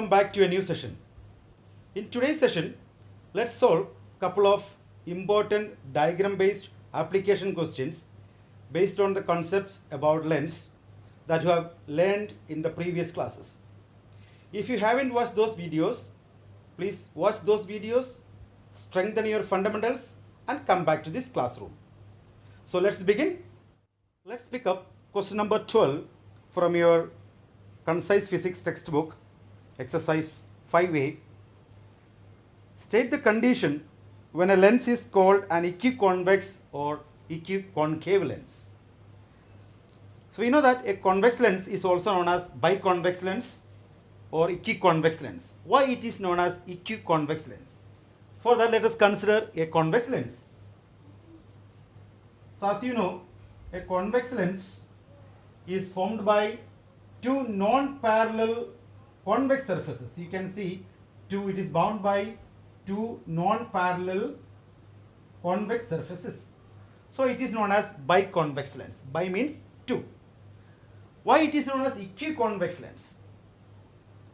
welcome back to a new session. In today's session, let's solve a couple of important diagram-based application questions based on the concepts about lens that you have learned in the previous classes. If you haven't watched those videos, please watch those videos, strengthen your fundamentals, and come back to this classroom. So let's begin. Let's pick up question number 12 from your Concise Physics textbook, exercise 5A. State the condition when a lens is called an equiconvex or equiconcave lens. So we know that a convex lens is also known as biconvex lens or equiconvex lens. Why it is known as equiconvex lens? For that, let us consider a convex lens. So as you know, a convex lens is formed by two non-parallel convex surfaces. You can see it is bound by two non-parallel convex surfaces. So it is known as biconvex lens. Bi means two. Why it is known as equiconvex lens?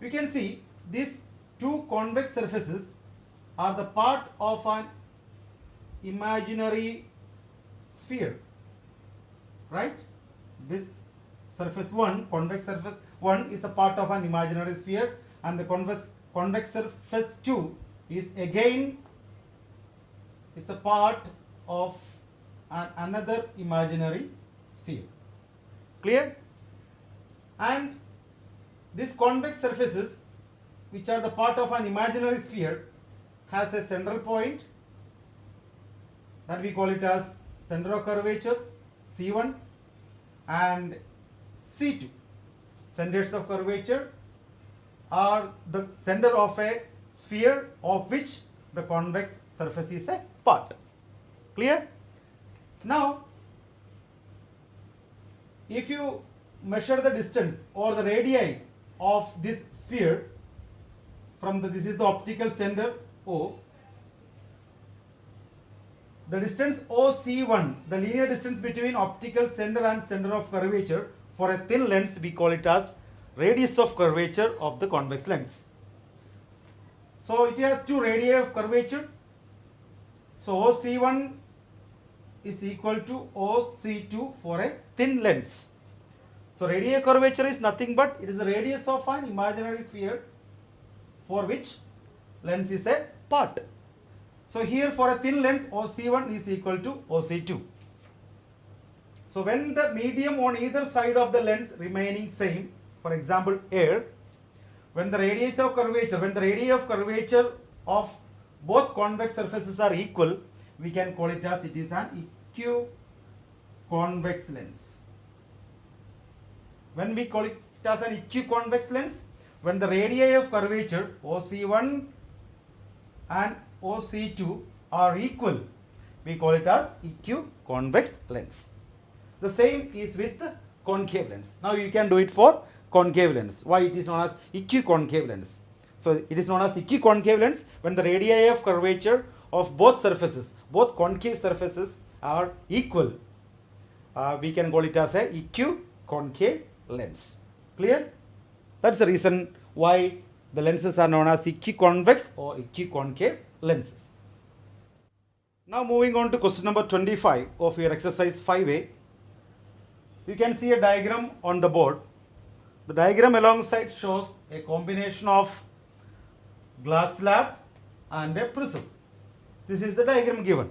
You can see these two convex surfaces are the part of an imaginary sphere, right? This surface 1, convex surface 1 is a part of an imaginary sphere, and the convex surface 2 is again a part of another imaginary sphere. Clear? And these convex surfaces, which are the part of an imaginary sphere, has a central point that we call it as center of curvature C1 and C2. Centers of curvature are the center of a sphere of which the convex surface is a part. Clear? Now, if you measure the distance or the radii of this sphere from this is the optical center O, the distance OC1, the linear distance between optical center and center of curvature for a thin lens, we call it as radius of curvature of the convex lens. So it has two radii of curvature. So OC1 is equal to OC2 for a thin lens. So radii of curvature is nothing but it is the radius of an imaginary sphere for which lens is a part. So here for a thin lens, OC1 is equal to OC2. So when the medium on either side of the lens remaining same, for example air, when the radii of curvature of both convex surfaces are equal, we can call it as it is an equiconvex lens. When we call it as an equiconvex lens, when the radii of curvature OC1 and OC2 are equal, we call it as equiconvex lens. The same is with concave lens. Now you can do it for concave lens. Why it is known as equiconcave lens? So it is known as equiconcave lens when the radii of curvature of both surfaces, both concave surfaces are equal. We can call it as a equiconcave lens. Clear? That's the reason why the lenses are known as equiconvex or equiconcave lenses. Now moving on to question number 25 of your exercise 5A. You can see a diagram on the board. The diagram alongside shows a combination of glass slab and a prism. This is the diagram given.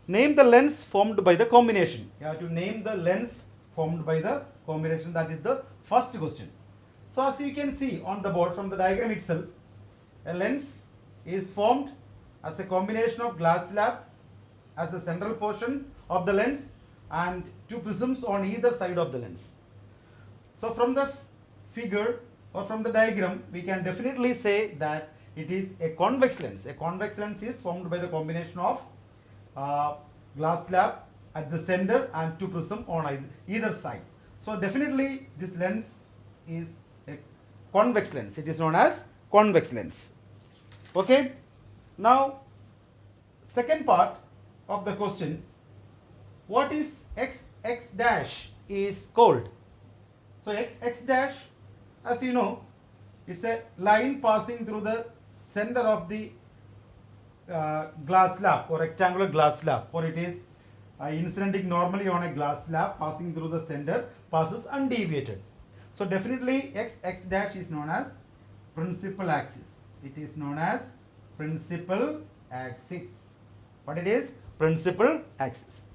Name the lens formed by the combination. You have to name the lens formed by the combination. That is the first question. So as you can see on the board from the diagram itself, a lens is formed as a combination of glass slab as the central portion of the lens and two prisms on either side of the lens. So from the figure or from the diagram, we can definitely say that it is a convex lens. A convex lens is formed by the combination of glass slab at the center and two prisms on either side. So definitely this lens is a convex lens. It is known as convex lens. Okay. Now, second part of the question, what is x dash is called? So x dash, as you know, It's a line passing through the center of the glass slab or rectangular glass slab, or it is incidenting normally on a glass slab, passing through the center, passes undeviated. So definitely x dash is known as principal axis. It is known as principal axis. What it is? Principal axis.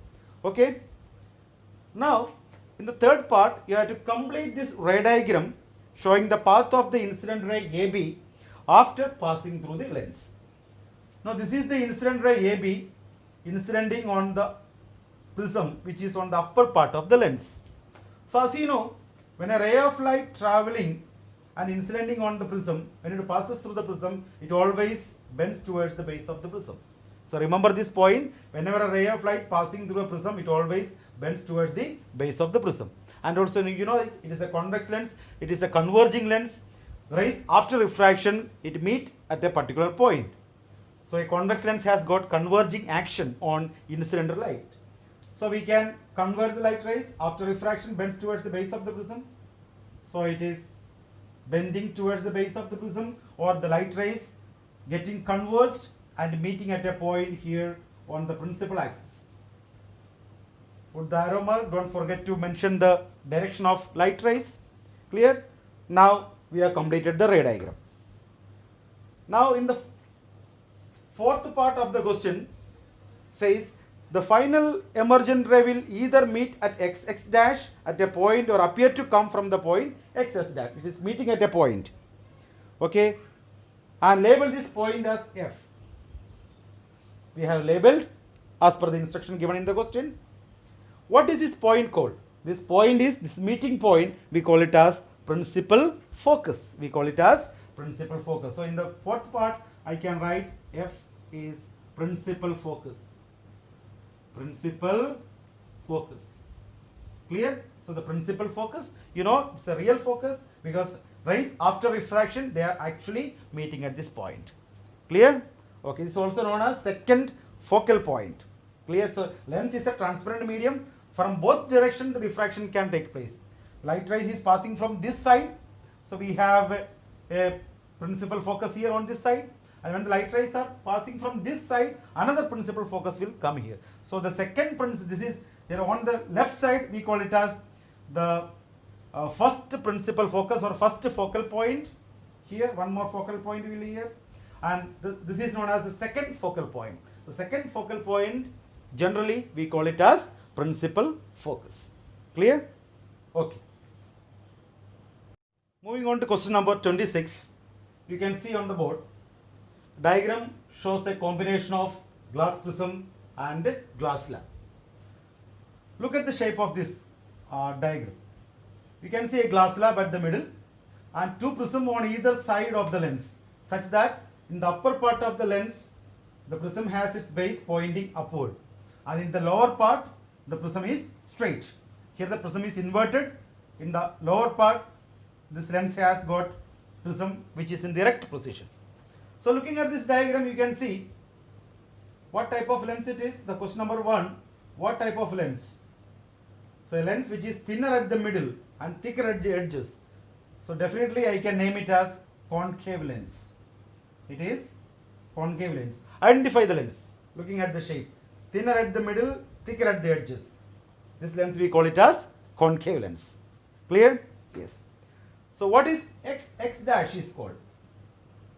Okay. Now in the third part, you have to complete this ray diagram showing the path of the incident ray AB after passing through the lens. Now this is the incident ray AB incidenting on the prism which is on the upper part of the lens. So as you know, when a ray of light traveling and incidenting on the prism, when it passes through the prism, it always bends towards the base of the prism. So remember this point, whenever a ray of light passing through a prism, it always bends towards the base of the prism. And also you know it is a convex lens, it is a converging lens. Rays after refraction, it meet at a particular point. So a convex lens has got converging action on incident light. So we can converge the light rays after refraction bends towards the base of the prism. So it is bending towards the base of the prism, or the light rays getting converged and meeting at a point here on the principal axis. Put the arrow mark, don't forget to mention the direction of light rays. Clear? Now we have completed the ray diagram. Now in the fourth part of the question says the final emergent ray will either meet at x dash at a point or appear to come from the point xs dash. It is meeting at a point. Okay, and label this point as F. We have labeled as per the instruction given in the question. What is this point called? This point is this meeting point. We call it as principal focus. We call it as principal focus. So in the fourth part, I can write F is principal focus. Principal focus. Clear? So the principal focus, you know, it's a real focus because rays after refraction, they are actually meeting at this point. Clear? Okay, this is also known as second focal point. Clear? So lens is a transparent medium. From both directions, the refraction can take place. Light rays is passing from this side. So we have a principal focus here on this side. And when the light rays are passing from this side, another principal focus will come here. So the second principal, this is here on the left side, we call it as the first principal focus or first focal point. Here, one more focal point will be here. And this is known as the second focal point. The second focal point, generally, we call it as principal focus. Clear? Okay. Moving on to question number 26. You can see on the board. Diagram shows a combination of glass prism and glass slab. Look at the shape of this diagram. You can see a glass slab at the middle and two prism on either side of the lens, such that in the upper part of the lens, the prism has its base pointing upward, and in the lower part, the prism is straight. Here the prism is inverted. In the lower part, this lens has got prism which is in the erect position. So looking at this diagram, you can see what type of lens it is. The question number 1, what type of lens? So a lens which is thinner at the middle and thicker at the edges. So definitely I can name it as concave lens. It is concave lens. Identify the lens. Looking at the shape. Thinner at the middle, thicker at the edges. This lens we call it as concave lens. Clear? Yes. So what is x dash is called?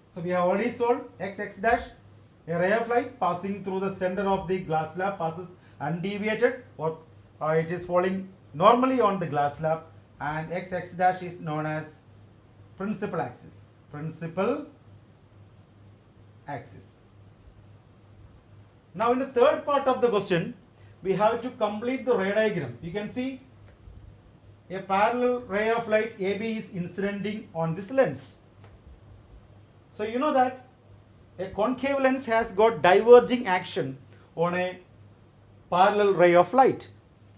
So we have already solved x dash. A ray of light passing through the center of the glass slab passes undeviated, or it is falling normally on the glass slab, and x dash is known as principal axis. Principal axis. Now in the third part of the question, we have to complete the ray diagram. You can see a parallel ray of light AB is incidenting on this lens. So you know that a concave lens has got diverging action on a parallel ray of light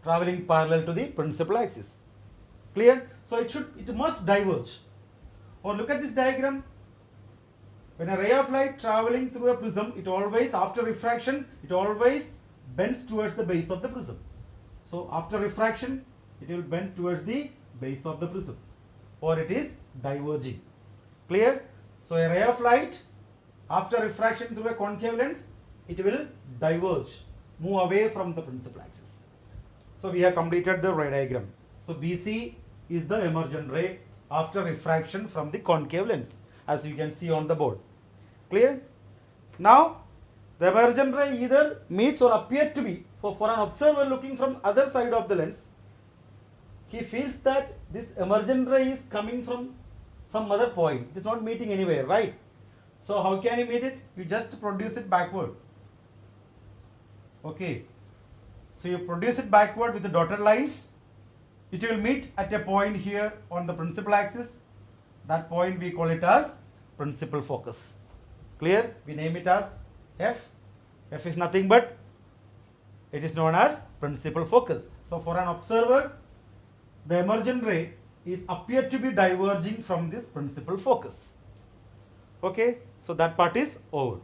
traveling parallel to the principal axis. Clear? So it must diverge. Or look at this diagram. When a ray of light traveling through a prism, it always, after refraction, it always bends towards the base of the prism. So after refraction, it will bend towards the base of the prism, or it is diverging. Clear? So a ray of light after refraction through a concave lens, it will diverge, move away from the principal axis. So we have completed the ray diagram. So BC is the emergent ray after refraction from the concave lens, as you can see on the board. Clear? Now the emergent ray either meets or appear to be, for an observer looking from other side of the lens, he feels that this emergent ray is coming from some other point. It is not meeting anywhere, right? So how can you meet it? You just produce it backward. Okay. So you produce it backward with the dotted lines. It will meet at a point here on the principal axis. That point we call it as principal focus. Clear? We name it as F. F is nothing but, it is known as principal focus. So for an observer, the emergent ray is appeared to be diverging from this principal focus. Okay, so that part is over.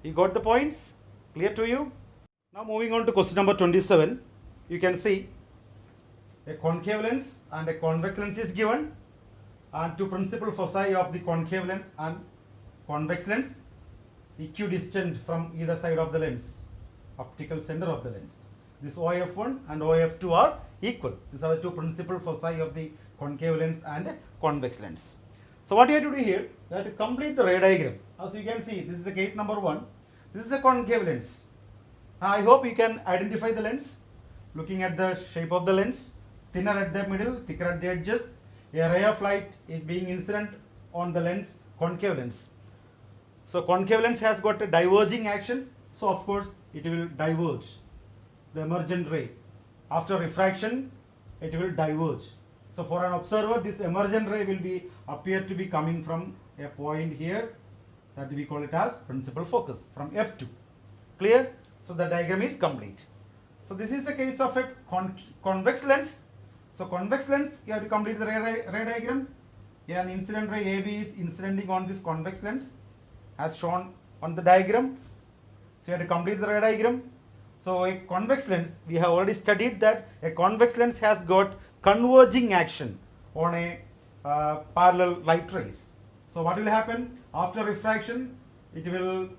You got the points? Clear to you? Now moving on to question number 27. You can see a concave lens and a convex lens is given, and two principal foci of the concave lens and convex lens equidistant from either side of the lens, optical center of the lens. This OF1 and OF2 are equal. These are the two principal foci of the concave lens and convex lens. So what you have to do here, you have to complete the ray diagram. As you can see, this is the case number 1. This is the concave lens. I hope you can identify the lens looking at the shape of the lens. Thinner at the middle, thicker at the edges. A ray of light is being incident on the lens, concave lens. So concave lens has got a diverging action. So of course it will diverge. The emergent ray after refraction, it will diverge. So for an observer, this emergent ray will be appear to be coming from a point here, that we call it as principal focus, from F2. Clear? So the diagram is complete. So this is the case of a convex lens. So convex lens, you have to complete the ray diagram. Here an incident ray AB is incidenting on this convex lens as shown on the diagram. So you have to complete the ray diagram. So a convex lens, we have already studied that a convex lens has got converging action on a parallel light rays. So what will happen? After refraction, it will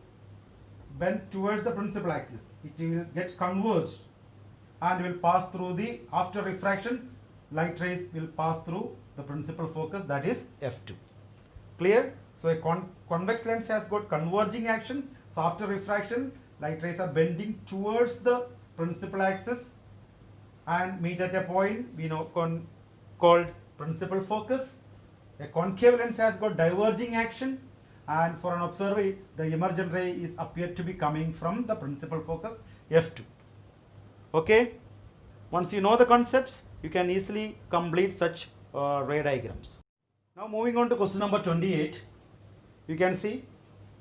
bend towards the principal axis. It will get converged and will pass through the, after refraction, light rays will pass through the principal focus, that is F2. Clear? So a convex lens has got converging action. So after refraction, light rays are bending towards the principal axis and meet at a point we know called principal focus. A concave lens has got diverging action, and for an observer, the emergent ray is appeared to be coming from the principal focus F2. Okay? Once you know the concepts, you can easily complete such ray diagrams. Now moving on to question number 28. You can see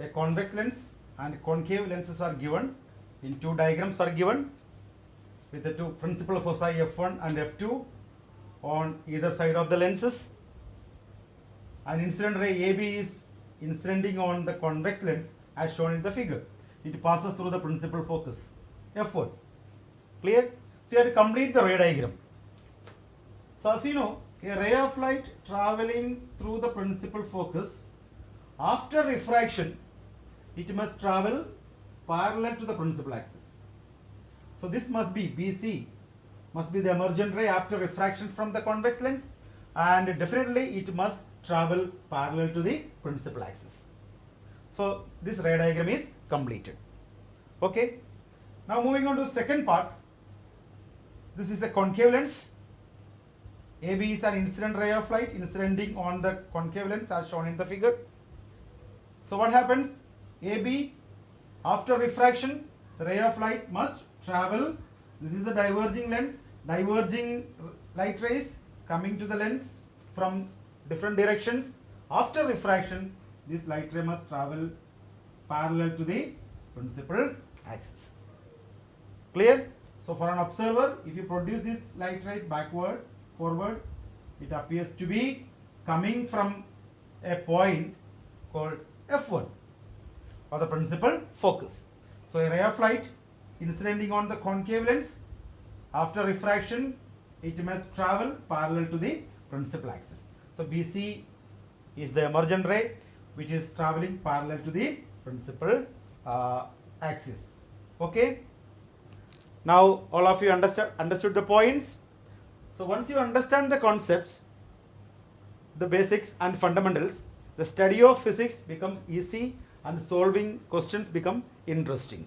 a convex lens and concave lenses are given. In two diagrams are given with the two principal foci F1 and F2 on either side of the lenses. An incident ray AB is incidenting on the convex lens as shown in the figure. It passes through the principal focus F1. Clear? So you have to complete the ray diagram. So as you know, a ray of light traveling through the principal focus, after refraction, it must travel parallel to the principal axis. So this must be BC, must be the emergent ray after refraction from the convex lens, and definitely it must travel parallel to the principal axis. So this ray diagram is completed. Okay. Now moving on to the second part. This is a concave lens. AB is an incident ray of light incidenting on the concave lens as shown in the figure. So what happens? AB, after refraction, the ray of light must travel. This is a diverging lens, diverging light rays coming to the lens from different directions. After refraction, this light ray must travel parallel to the principal axis. Clear? So for an observer, if you produce this light rays backward, forward, it appears to be coming from a point called F1 or the principal focus. So a ray of light incidenting on the concave lens, after refraction, it must travel parallel to the principal axis. So BC is the emergent ray which is traveling parallel to the principal axis. Okay. Now all of you understood the points. So once you understand the concepts, the basics and fundamentals, the study of physics becomes easy and solving questions become interesting.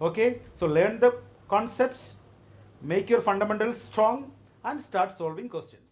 Okay, so learn the concepts, make your fundamentals strong and start solving questions.